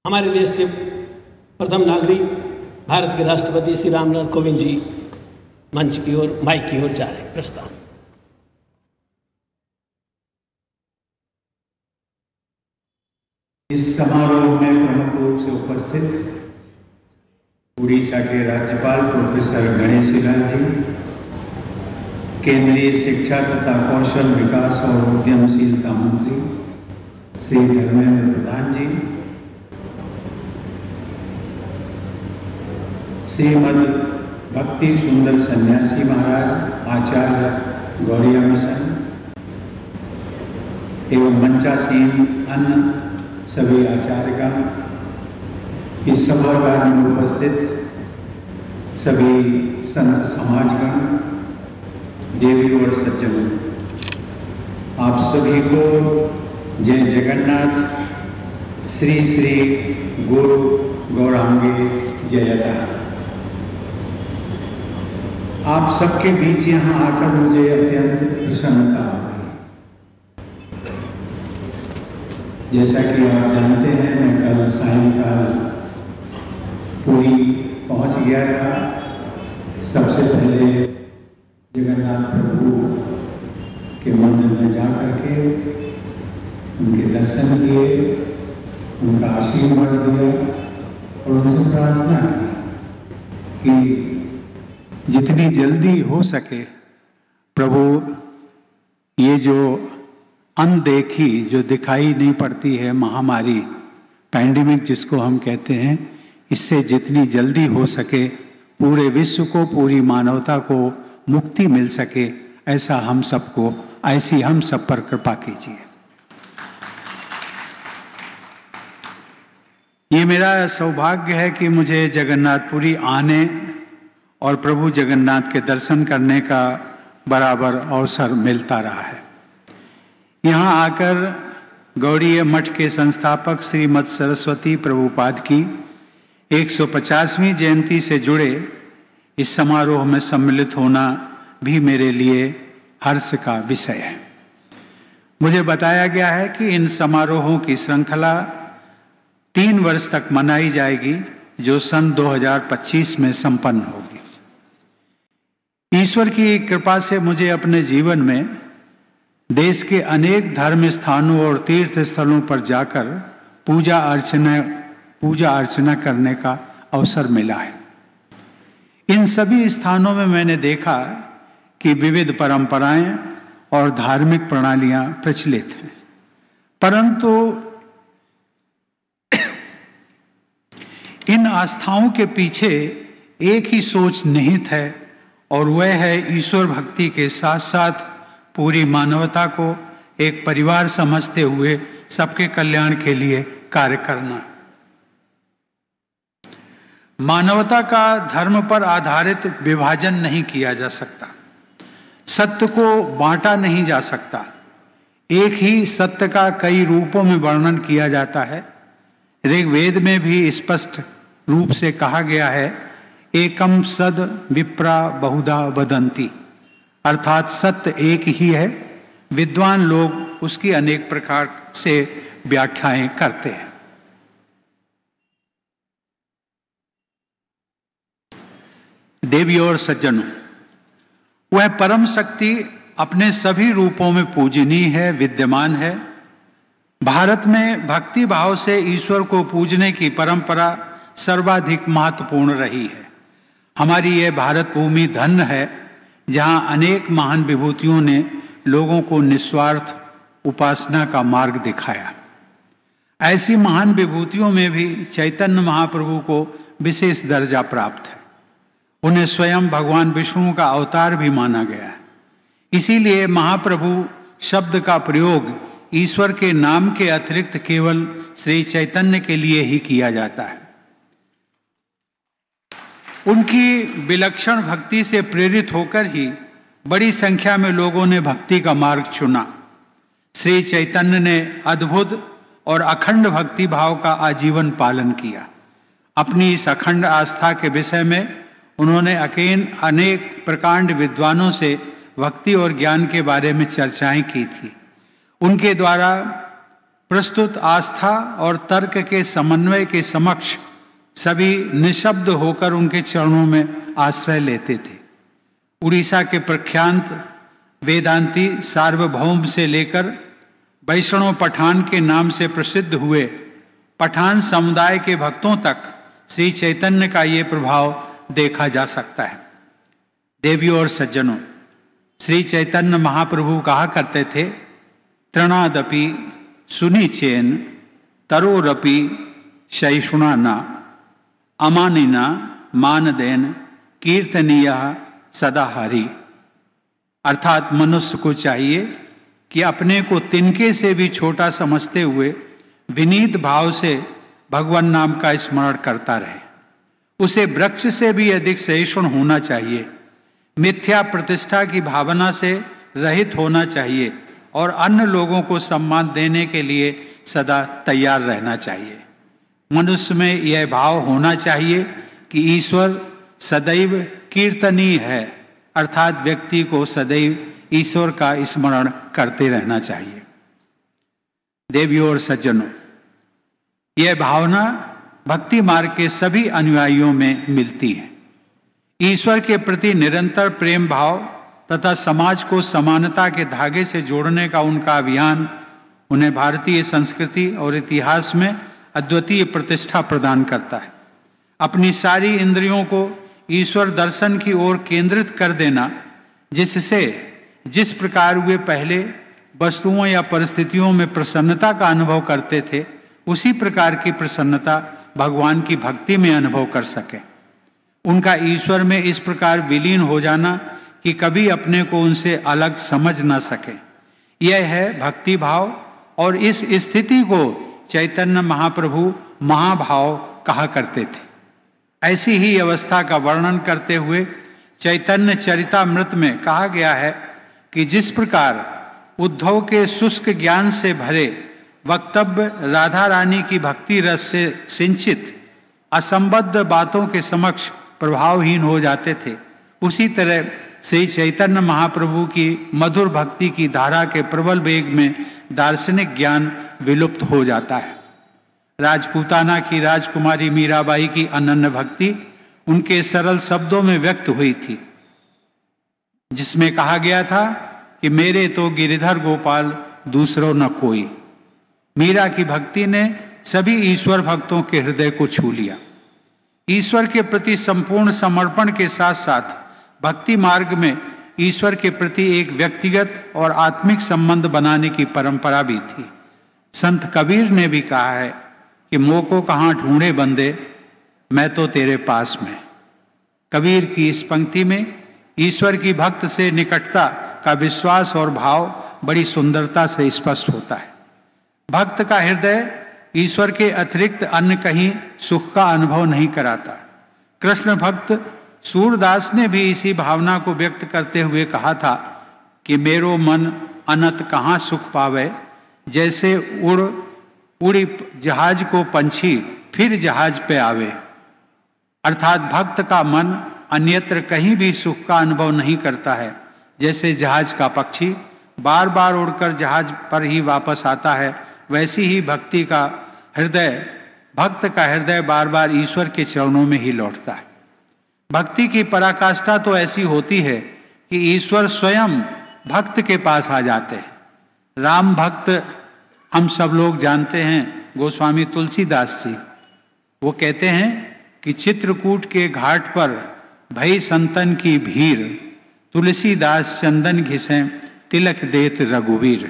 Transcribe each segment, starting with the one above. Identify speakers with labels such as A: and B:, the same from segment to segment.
A: हमारे देश के प्रथम नागरिक भारत के राष्ट्रपति श्री रामनाथ कोविंद जी मंच की ओर, माइक की ओर जा रहे हैं। प्रस्ताव।
B: इस समारोह में प्रमुख रूप से उपस्थित उड़ीसा के राज्यपाल प्रोफेसर गणेशी लाल जी, केंद्रीय शिक्षा तथा कौशल विकास और उद्यमशीलता मंत्री श्री धर्मेंद्र प्रधान जी, श्रीमद भक्ति सुंदर सन्यासी महाराज आचार्य गौड़िया मिशन एवं मंचासीन अन्य सभी आचार्यगण, इस सभागार में उपस्थित सभी संत समाजगण, देवी और सज्जनों, आप सभी को जय जगन्नाथ, श्री श्री गुरु गौरांगे जयता। आप सबके बीच यहाँ आकर मुझे अत्यंत प्रसन्नता हो गई। जैसा कि आप जानते हैं, मैं कल सायंकाल पुरी पहुंच गया था। सबसे पहले जगन्नाथ प्रभु के मंदिर में जा करके उनके दर्शन किए, उनका आशीर्वाद दिया और उनसे प्रार्थना की कि जितनी जल्दी हो सके प्रभु ये जो अनदेखी, जो दिखाई नहीं पड़ती है महामारी, पैंडेमिक जिसको हम कहते हैं, इससे जितनी जल्दी हो सके पूरे विश्व को, पूरी मानवता को मुक्ति मिल सके, ऐसी हम सब पर कृपा कीजिए। ये मेरा सौभाग्य है कि मुझे जगन्नाथपुरी आने और प्रभु जगन्नाथ के दर्शन करने का बराबर अवसर मिलता रहा है। यहाँ आकर गौड़ीय मठ के संस्थापक श्रीमद सरस्वती प्रभुपाद की 150वीं जयंती से जुड़े इस समारोह में सम्मिलित होना भी मेरे लिए हर्ष का विषय है। मुझे बताया गया है कि इन समारोहों की श्रृंखला 3 वर्ष तक मनाई जाएगी, जो सन 2025 में संपन्न होगी। ईश्वर की कृपा से मुझे अपने जीवन में देश के अनेक धर्म स्थानों और तीर्थ स्थलों पर जाकर पूजा अर्चना करने का अवसर मिला है। इन सभी स्थानों में मैंने देखा कि विविध परंपराएं और धार्मिक प्रणालियां प्रचलित हैं, परंतु इन आस्थाओं के पीछे एक ही सोच निहित है, और वह है ईश्वर भक्ति के साथ साथ पूरी मानवता को एक परिवार समझते हुए सबके कल्याण के लिए कार्य करना। मानवता का धर्म पर आधारित विभाजन नहीं किया जा सकता, सत्य को बांटा नहीं जा सकता। एक ही सत्य का कई रूपों में वर्णन किया जाता है। ऋग्वेद में भी स्पष्ट रूप से कहा गया है, एकम सद विप्रा बहुधा वदंती, अर्थात सत्य एक ही है, विद्वान लोग उसकी अनेक प्रकार से व्याख्याएं करते हैं। देवी और सज्जनों, वह परम शक्ति अपने सभी रूपों में पूजनीय है, विद्यमान है। भारत में भक्ति भाव से ईश्वर को पूजने की परंपरा सर्वाधिक महत्वपूर्ण रही है। हमारी यह भारत भूमि धन्य है, जहां अनेक महान विभूतियों ने लोगों को निस्वार्थ उपासना का मार्ग दिखाया। ऐसी महान विभूतियों में भी चैतन्य महाप्रभु को विशेष दर्जा प्राप्त है। उन्हें स्वयं भगवान विष्णु का अवतार भी माना गया है। इसीलिए महाप्रभु शब्द का प्रयोग ईश्वर के नाम के अतिरिक्त केवल श्री चैतन्य के लिए ही किया जाता है। उनकी विलक्षण भक्ति से प्रेरित होकर ही बड़ी संख्या में लोगों ने भक्ति का मार्ग चुना। श्री चैतन्य ने अद्भुत और अखंड भक्ति भाव का आजीवन पालन किया। अपनी इस अखंड आस्था के विषय में उन्होंने अनेक प्रकांड विद्वानों से भक्ति और ज्ञान के बारे में चर्चाएं की थी। उनके द्वारा
C: प्रस्तुत आस्था और तर्क के समन्वय के समक्ष सभी निशब्द होकर उनके चरणों में आश्रय लेते थे। उड़ीसा के प्रख्यात वेदांती सार्वभौम से लेकर वैष्णव पठान के नाम से प्रसिद्ध हुए पठान समुदाय के भक्तों तक श्री चैतन्य का ये प्रभाव देखा जा सकता है। देवियों और सज्जनों, श्री चैतन्य महाप्रभु कहा करते थे, तृणादपि सुनिचेन तरोरपि शैषुणाना अमानिना मानदेन कीर्तनीय सदा हरि। अर्थात मनुष्य को चाहिए कि अपने को तिनके से भी छोटा समझते हुए विनीत भाव से भगवान नाम का स्मरण करता रहे। उसे वृक्ष से भी अधिक सहिष्णु होना चाहिए, मिथ्या प्रतिष्ठा की भावना से रहित होना चाहिए और अन्य लोगों को सम्मान देने के लिए सदा तैयार रहना चाहिए। मनुष्य में यह भाव होना चाहिए कि ईश्वर सदैव कीर्तनीय है, अर्थात व्यक्ति को सदैव ईश्वर का स्मरण करते रहना चाहिए। देवियों और सज्जनों, यह भावना भक्ति मार्ग के सभी अनुयायियों में मिलती है। ईश्वर के प्रति निरंतर प्रेम भाव तथा समाज को समानता के धागे से जोड़ने का उनका अभियान उन्हें भारतीय संस्कृति और इतिहास में अद्वितीय प्रतिष्ठा प्रदान करता है। अपनी सारी इंद्रियों को ईश्वर दर्शन की ओर केंद्रित कर देना, जिससे जिस प्रकार वे पहले वस्तुओं या परिस्थितियों में प्रसन्नता का अनुभव करते थे, उसी प्रकार की प्रसन्नता भगवान की भक्ति में अनुभव कर सके। उनका ईश्वर में इस प्रकार विलीन हो जाना कि कभी अपने को उनसे अलग समझ न सके, यह है भक्ति भाव। और इस स्थिति को चैतन्य महाप्रभु महाभाव कहा करते थे। ऐसी ही अवस्था का वर्णन करते हुए चैतन्य चरितामृत में कहा गया है कि जिस प्रकार उद्धव के शुष्क ज्ञान से भरे वक्तव्य राधा रानी की भक्ति रस से सिंचित असंबद्ध बातों के समक्ष प्रभावहीन हो जाते थे, उसी तरह श्री चैतन्य महाप्रभु की मधुर भक्ति की धारा के प्रबल वेग में दार्शनिक ज्ञान विलुप्त हो जाता है। राजपूताना की राजकुमारी मीराबाई की अनन्य भक्ति उनके सरल शब्दों में व्यक्त हुई थी, जिसमें कहा गया था कि मेरे तो गिरिधर गोपाल दूसरों न कोई। मीरा की भक्ति ने सभी ईश्वर भक्तों के हृदय को छू लिया। ईश्वर के प्रति संपूर्ण समर्पण के साथ साथ भक्ति मार्ग में ईश्वर के प्रति एक व्यक्तिगत और आत्मिक संबंध बनाने की परंपरा भी थी। संत कबीर ने भी कहा है कि मोह को कहाँ ढूंढे बंदे, मैं तो तेरे पास में। कबीर की इस पंक्ति में ईश्वर की भक्त से निकटता का विश्वास और भाव बड़ी सुंदरता से स्पष्ट होता है। भक्त का हृदय ईश्वर के अतिरिक्त अन्य कहीं सुख का अनुभव नहीं कराता। कृष्ण भक्त सूरदास ने भी इसी भावना को व्यक्त करते हुए कहा था कि मेरो मन अनंत कहाँ सुख पावे, जैसे उड़ी जहाज को पंछी फिर जहाज पे आवे। अर्थात भक्त का मन अन्यत्र कहीं भी सुख का अनुभव नहीं करता है, जैसे जहाज का पक्षी बार बार उड़कर जहाज पर ही वापस आता है, वैसी ही भक्त का हृदय बार बार ईश्वर के चरणों में ही लौटता है। भक्ति की पराकाष्ठा तो ऐसी होती है कि ईश्वर स्वयं भक्त के पास आ जाते हैं। राम भक्त हम सब लोग जानते हैं, गोस्वामी तुलसीदास जी, वो कहते हैं कि चित्रकूट के घाट पर भई संतन की भीड़, तुलसीदास चंदन घिसें तिलक देत रघुवीर।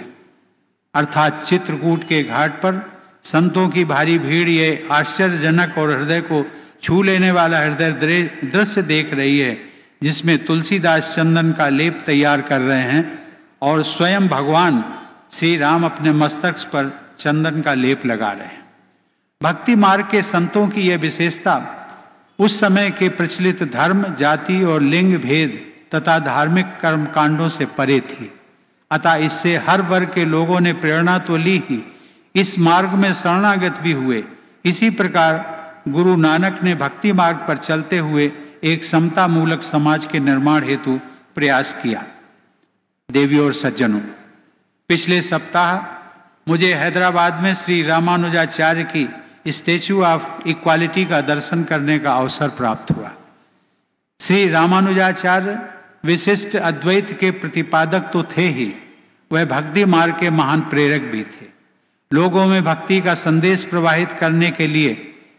C: अर्थात चित्रकूट के घाट पर संतों की भारी भीड़ ये आश्चर्यजनक और हृदय को छू लेने वाला हृदय दृश्य देख रही है, जिसमें तुलसीदास चंदन का लेप तैयार कर रहे हैं और स्वयं भगवान श्री राम अपने मस्तक पर चंदन का लेप लगा रहे हैं। भक्ति मार्ग के संतों की यह विशेषता उस समय के प्रचलित धर्म, जाति और लिंग भेद तथा धार्मिक कर्म कांडों से परे थी। अतः इससे हर वर्ग के लोगों ने प्रेरणा तो ली ही, इस मार्ग में शरणागत भी हुए। इसी प्रकार गुरु नानक ने भक्ति मार्ग पर चलते हुए एक समता मूलक समाज के निर्माण हेतु प्रयास किया। देवियों और सज्जनों, पिछले सप्ताह मुझे हैदराबाद में श्री रामानुजाचार्य की स्टैच्यू ऑफ इक्वालिटी का दर्शन करने का अवसर प्राप्त हुआ। श्री रामानुजाचार्य विशिष्ट अद्वैत के प्रतिपादक तो थे ही, वह भक्ति मार्ग के महान प्रेरक भी थे। लोगों में भक्ति का संदेश प्रवाहित करने के लिए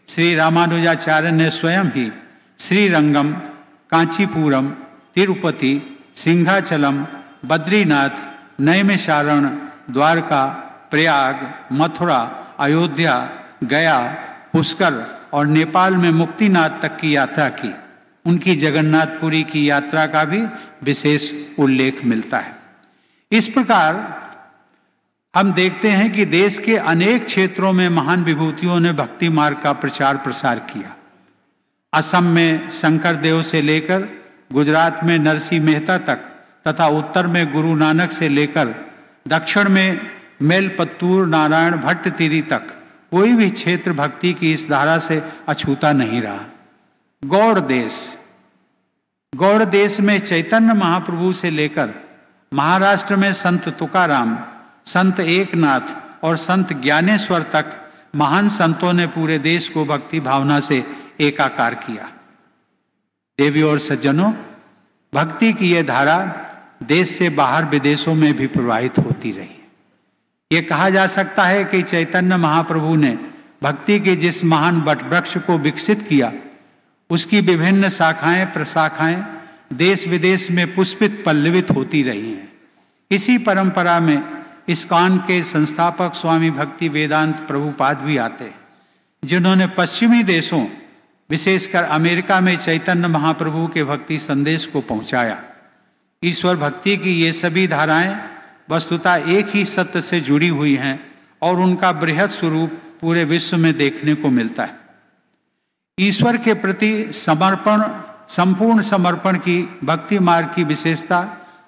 C: श्री रामानुजाचार्य ने स्वयं ही श्रीरंगम, कांचीपुरम, तिरुपति, सिंहाचलम, बद्रीनाथ, नैमिषारण, द्वारका, प्रयाग, मथुरा, अयोध्या, गया, पुष्कर और नेपाल में मुक्तिनाथ तक की यात्रा की। उनकी जगन्नाथपुरी की यात्रा का भी विशेष उल्लेख मिलता है। इस प्रकार हम देखते हैं कि देश के अनेक क्षेत्रों में महान विभूतियों ने भक्ति मार्ग का प्रचार प्रसार किया। असम में शंकर देव से लेकर गुजरात में नरसिंह मेहता तक तथा उत्तर में गुरु नानक से लेकर दक्षिण में मेलपत्तूर नारायण भट्टतिरी तक कोई भी क्षेत्र भक्ति की इस धारा से अछूता नहीं रहा। गौड़ देश में चैतन्य महाप्रभु से लेकर महाराष्ट्र में संत तुकाराम, संत एकनाथ और संत ज्ञानेश्वर तक महान संतों ने पूरे देश को भक्ति भावना से एकाकार किया। देवियों और सज्जनों, भक्ति की यह धारा देश से बाहर विदेशों में भी प्रवाहित होती रही। ये कहा जा सकता है कि चैतन्य महाप्रभु ने भक्ति के जिस महान वटवृक्ष को विकसित किया, उसकी विभिन्न शाखाएं प्रशाखाएं देश विदेश में पुष्पित पल्लवित होती रही हैं। इसी परंपरा में इस्कॉन के संस्थापक स्वामी भक्ति वेदांत प्रभुपाद भी आते हैं, जिन्होंने पश्चिमी देशों विशेषकर अमेरिका में चैतन्य महाप्रभु के भक्ति संदेश को पहुंचाया। ईश्वर भक्ति की ये सभी धाराएं वस्तुतः एक ही सत्य से जुड़ी हुई हैं और उनका बृहद स्वरूप पूरे विश्व में देखने को मिलता है। ईश्वर के प्रति समर्पण, संपूर्ण समर्पण की भक्ति मार्ग की विशेषता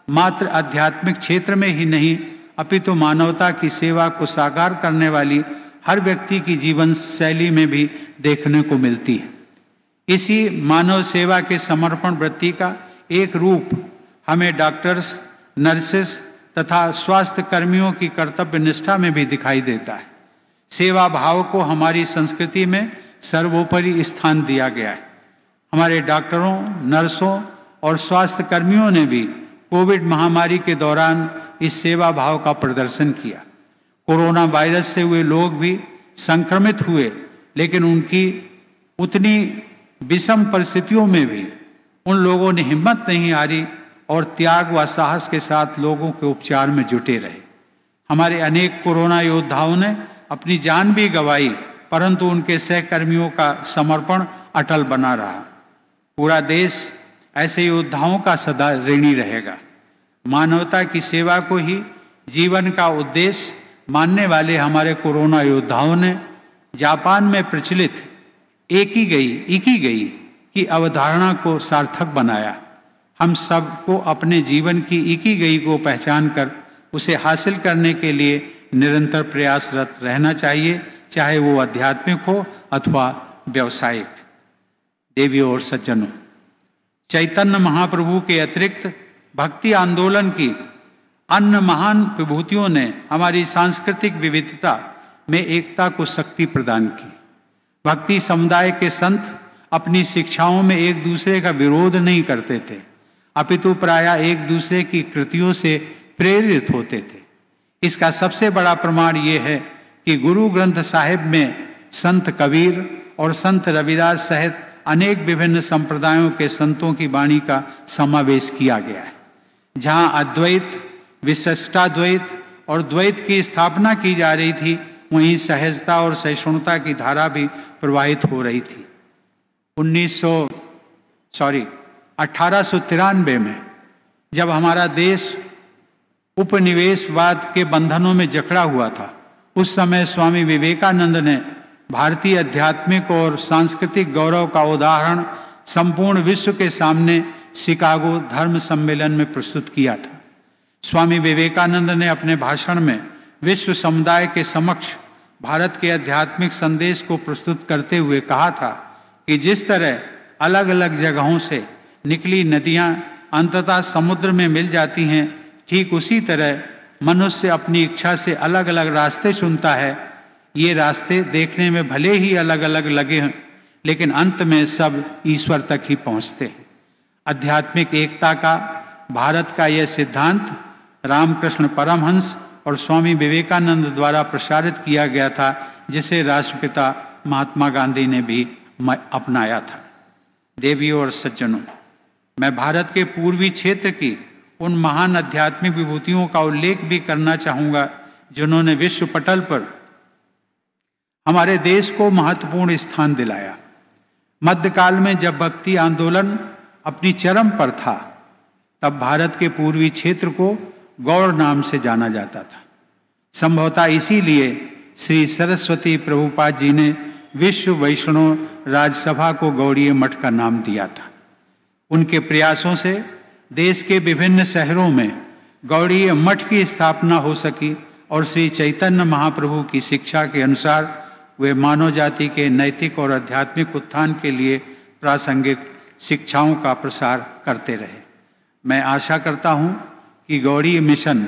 C: मात्र आध्यात्मिक क्षेत्र में ही नहीं, अपितु मानवता की सेवा को साकार करने वाली हर व्यक्ति की जीवन शैली में भी देखने को मिलती है। इसी मानव सेवा के समर्पण वृत्ति का एक रूप हमें डॉक्टर्स, नर्सेस तथा स्वास्थ्य कर्मियों की कर्तव्य निष्ठा में भी दिखाई देता है। सेवा भाव को हमारी संस्कृति में सर्वोपरि स्थान दिया गया है। हमारे डॉक्टरों, नर्सों और स्वास्थ्य कर्मियों ने भी कोविड महामारी के दौरान इस सेवा भाव का प्रदर्शन किया। कोरोना वायरस से हुए लोग भी संक्रमित हुए, लेकिन उनकी उतनी विषम परिस्थितियों में भी उन लोगों ने हिम्मत नहीं हारी और त्याग व साहस के साथ लोगों के उपचार में जुटे रहे। हमारे अनेक कोरोना योद्धाओं ने अपनी जान भी गंवाई, परंतु उनके सहकर्मियों का समर्पण अटल बना रहा। पूरा देश ऐसे योद्धाओं का सदा ऋणी रहेगा। मानवता की सेवा को ही जीवन का उद्देश्य मानने वाले हमारे कोरोना योद्धाओं ने जापान में प्रचलित इकिगाई की अवधारणा को सार्थक बनाया। हम सबको अपने जीवन की इकिगाई को पहचान कर उसे हासिल करने के लिए निरंतर प्रयासरत रहना चाहिए, चाहे वो आध्यात्मिक हो अथवा व्यावसायिक। देवियों और सज्जनों, चैतन्य महाप्रभु के अतिरिक्त भक्ति आंदोलन की अन्य महान विभूतियों ने हमारी सांस्कृतिक विविधता में एकता को शक्ति प्रदान की। भक्ति समुदाय के संत अपनी शिक्षाओं में एक दूसरे का विरोध नहीं करते थे, अपितु प्रायः एक दूसरे की कृतियों से प्रेरित होते थे। इसका सबसे बड़ा प्रमाण ये है कि गुरु ग्रंथ साहिब में संत कबीर और संत रविदास सहित अनेक विभिन्न संप्रदायों के संतों की वाणी का समावेश किया गया है। जहाँ अद्वैत, विशिष्टाद्वैत और द्वैत की स्थापना की जा रही थी, वहीं सहजता और सहिष्णुता की धारा भी प्रवाहित हो रही थी। 1893 में जब हमारा देश उपनिवेशवाद के बंधनों में जकड़ा हुआ था, उस समय स्वामी विवेकानंद ने भारतीय आध्यात्मिक और सांस्कृतिक गौरव का उदाहरण संपूर्ण विश्व के सामने शिकागो धर्म सम्मेलन में प्रस्तुत किया था। स्वामी विवेकानंद ने अपने भाषण में विश्व समुदाय के समक्ष भारत के आध्यात्मिक संदेश को प्रस्तुत करते हुए कहा था कि जिस तरह अलग अलग जगहों से निकली नदियां अंततः समुद्र में मिल जाती हैं, ठीक उसी तरह मनुष्य अपनी इच्छा से अलग अलग रास्ते चुनता है। ये रास्ते देखने में भले ही अलग अलग लगे हैं, लेकिन अंत में सब ईश्वर तक ही पहुँचते हैं। आध्यात्मिक एकता का भारत का यह सिद्धांत रामकृष्ण परमहंस और स्वामी विवेकानंद द्वारा प्रसारित किया गया था, जिसे राष्ट्रपिता महात्मा गांधी ने भी अपनाया था। देवियों और सज्जनों, मैं भारत के पूर्वी क्षेत्र की उन महान आध्यात्मिक विभूतियों का उल्लेख भी करना चाहूँगा जिन्होंने विश्व पटल पर हमारे देश को महत्वपूर्ण स्थान दिलाया। मध्यकाल में जब भक्ति आंदोलन अपनी चरम पर था, तब भारत के पूर्वी क्षेत्र को गौड़ नाम से जाना जाता था। संभवतः इसीलिए श्री सरस्वती प्रभुपाद जी ने विश्व वैष्णव राजसभा को गौड़ीय मठ का नाम दिया था। उनके प्रयासों से देश के विभिन्न शहरों में गौड़ीय मठ की स्थापना हो सकी और श्री चैतन्य महाप्रभु की शिक्षा के अनुसार वे मानव जाति के नैतिक और आध्यात्मिक उत्थान के लिए प्रासंगिक शिक्षाओं का प्रसार करते रहे। मैं आशा करता हूँ कि गौड़ीय मिशन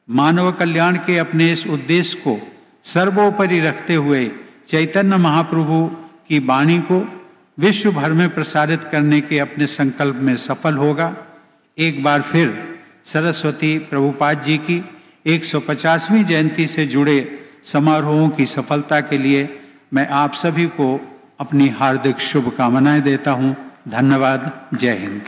C: मानव कल्याण के अपने इस उद्देश्य को सर्वोपरि रखते हुए चैतन्य महाप्रभु की वाणी को विश्व भर में प्रसारित करने के अपने संकल्प में सफल होगा। एक बार फिर सरस्वती प्रभुपाद जी की 150वीं जयंती से जुड़े समारोहों की सफलता के लिए मैं आप सभी को अपनी हार्दिक शुभकामनाएं देता हूं। धन्यवाद। जय हिंद।